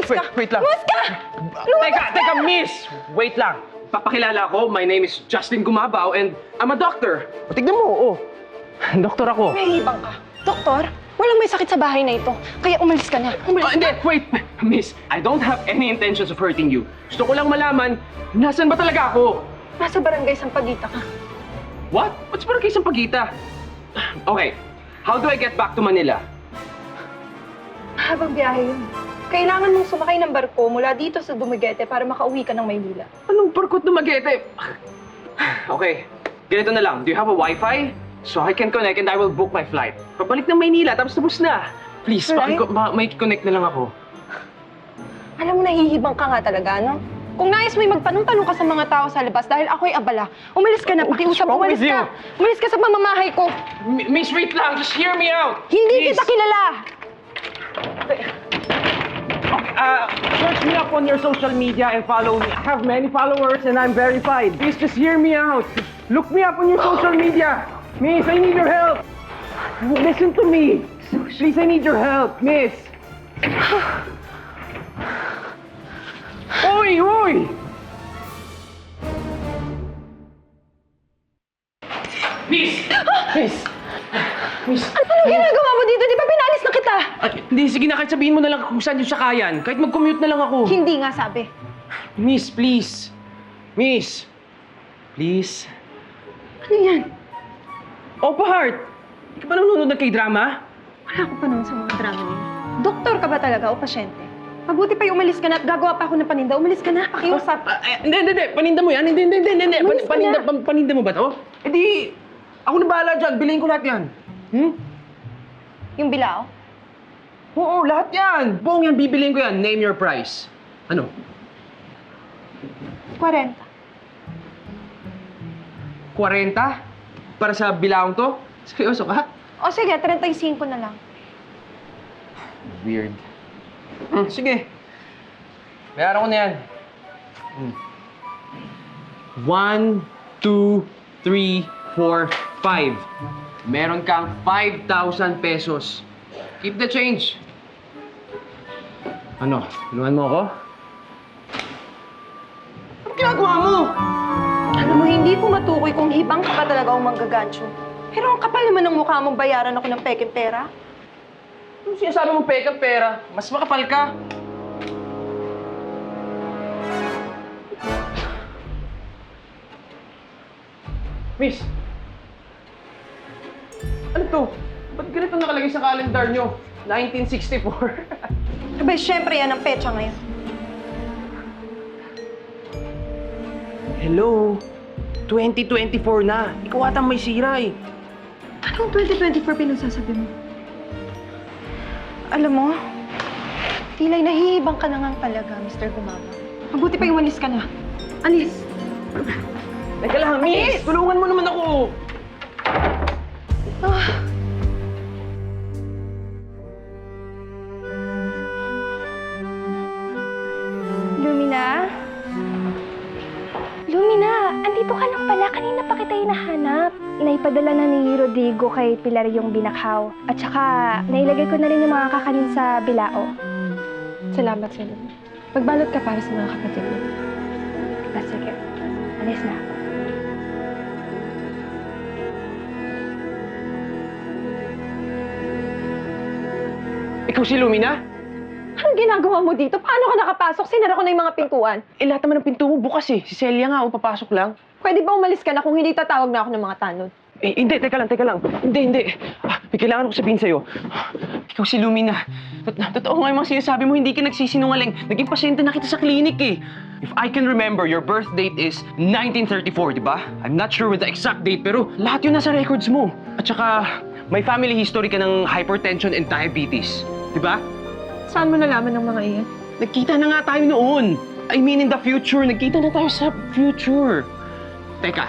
Umalis ka! Wait lang. Umalis ka! Teka, miss! Wait lang. Papakilala ko, my name is Justin Gumabaw and I'm a doctor. O, tignan mo, oh. Doktor ako. Nahihibang ka. Doktor, walang may sakit sa bahay na ito. Kaya umalis ka na. Umalis ka. Hindi, wait. Miss, I don't have any intentions of hurting you. Gusto ko lang malaman, nasan ba talaga ako? Nasa barangay Sampaguita ka. What? What's para kayo Sampaguita? Okay, how do I get back to Manila? Habang biyahe yun. Kailangan mong sumakay ng barko mula dito sa Dumaguete para makauwi ka ng Maynila. Anong barkot na Magete? Okay, ganito na lang. Do you have a Wi-Fi? So I can connect and I will book my flight. Pabalik ng Maynila, tapos na. Please, Flight? may connect na lang ako. Alam mo, nahihibang ka nga talaga, no? Kung nais mo'y magtanong-tanong ka sa mga tao sa labas dahil ako'y abala, umalis ka na, pakiusap, wrong umalis with ka. you? Umalis ka sa mamamahay ko. Miss, wait lang. Just hear me out. Hindi Please. kita kilala. Search me up on your social media and follow me. I have many followers and I'm verified. Please, just hear me out. Look me up on your social media. Miss, I need your help. Listen to me. Please, I need your help, miss. Hoy, hoy! Miss! Miss! Miss! Anong ginagawa mo dito? Di ba pinalis na kita? Hindi, sige na, kahit sabihin mo na lang kung saan yung sakayan. Kahit mag-commute na lang ako. Hindi nga sabi. Miss, please. Miss. Please. Ano yan? Opa Heart! Hindi ka ba nanonood ng K-drama? Wala ko pa naman sa mga drama niyo. Doktor ka ba talaga o pasyente? Mabuti pa yung umalis ka na at gagawa pa ako ng paninda. Umalis ka na, pakiusap. Hindi. Paninda mo yan. Hindi. Umalis ka na. Paninda mo ba to? Eh di, ako na bahala dyan. Bilhin ko lahat yan. Yung bilao? Oo, lahat yan. Buong yan, bibiliin ko yan. Name your price. Ano? 40. 40? Para sa bilaong to? Seryoso ka? O sige, 35 na lang. Weird. Sige. Bayaran ko na yan. 1, 2, 3, 4, 5. Meron kang 5,000 pesos. Keep the change. Ano? Tulungan mo ako? Anong ginagawa mo? Alam mo, hindi ko matukoy kung hibang ka pa talaga o manggagancho. Pero ang kapal naman ng mukha mong bayaran ako ng peking pera. Ano sinasabi mong peka pera? Mas makapal ka. Miss! Ano to? Ba't ganito nakalagay sa calendar nyo? 1964. Abay, syempre yan ang petsa ngayon. Hello? 2024 na. Ikaw atang may sira eh. Anong 2024 pinagsasabi mo? Alam mo, tilay nahihibang ka na nga talaga, Mr. Gumaba. Mabuti pa yung alis ka na. Alis! Teka lang, miss! Tulungan mo naman ako! Ah. Lumina? Lumina, andito ka lang pala. Kanina pa kita hinahanap. Naipadala na ni Rodrigo kay Pilar yung binakaw. At saka, nailagay ko na rin yung mga kakanin sa bilao. Salamat sa iyo. Magbalot ka para sa mga kapatid mo. Sige. Alis na ako. Ikaw si Lumina? Anong ginagawa mo dito? Paano ka nakapasok? Sinara ko na yung mga pintuan. Eh, lahat naman ng pinto mo bukas eh. Si Celia nga, papasok lang. Pwede ba umalis ka na kung hindi tatawag na ako ng mga tanod? Eh, hindi, teka lang. Hindi. May kailangan ko sabihin sa'yo. Ikaw si Lumina. Totoo nga yung mga sinasabi mo, hindi ka nagsisinungaling. Naging pasyente na kita sa klinik eh. If I can remember, your birth date is 1934, di ba? I'm not sure with the exact date, pero lahat yun nasa records mo. At saka, may family history ka ng hypertension and diabetes. Di ba? Saan mo nalaman ng mga iyan? Nagkita na nga tayo noon. I mean, in the future. Nagkita na tayo sa future. Teka.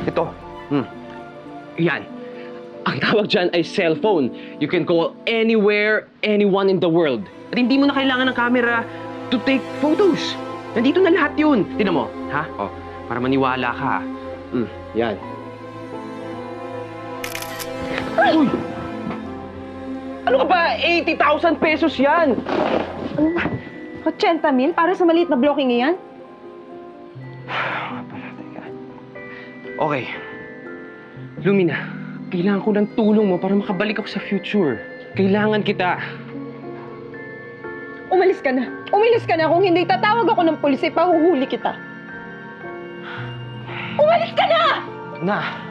Ito. Yan. Ang tawag dyan ay cellphone. You can call anywhere, anyone in the world. At hindi mo na kailangan ng camera to take photos. Nandito na lahat yun. Tingnan mo, ha? Oh, para maniwala ka. Yan. Uy! Ano ka ba? 80,000 pesos yan! 80,000 para sa maliit na blocking iyan? Teka. Okay. Lumina, kailangan ko ng tulong mo para makabalik ako sa future. Kailangan kita. Umalis ka na. Umalis ka na. Kung hindi, tatawag ako ng pulis, ipahuhuli kita. Umalis ka na! Na!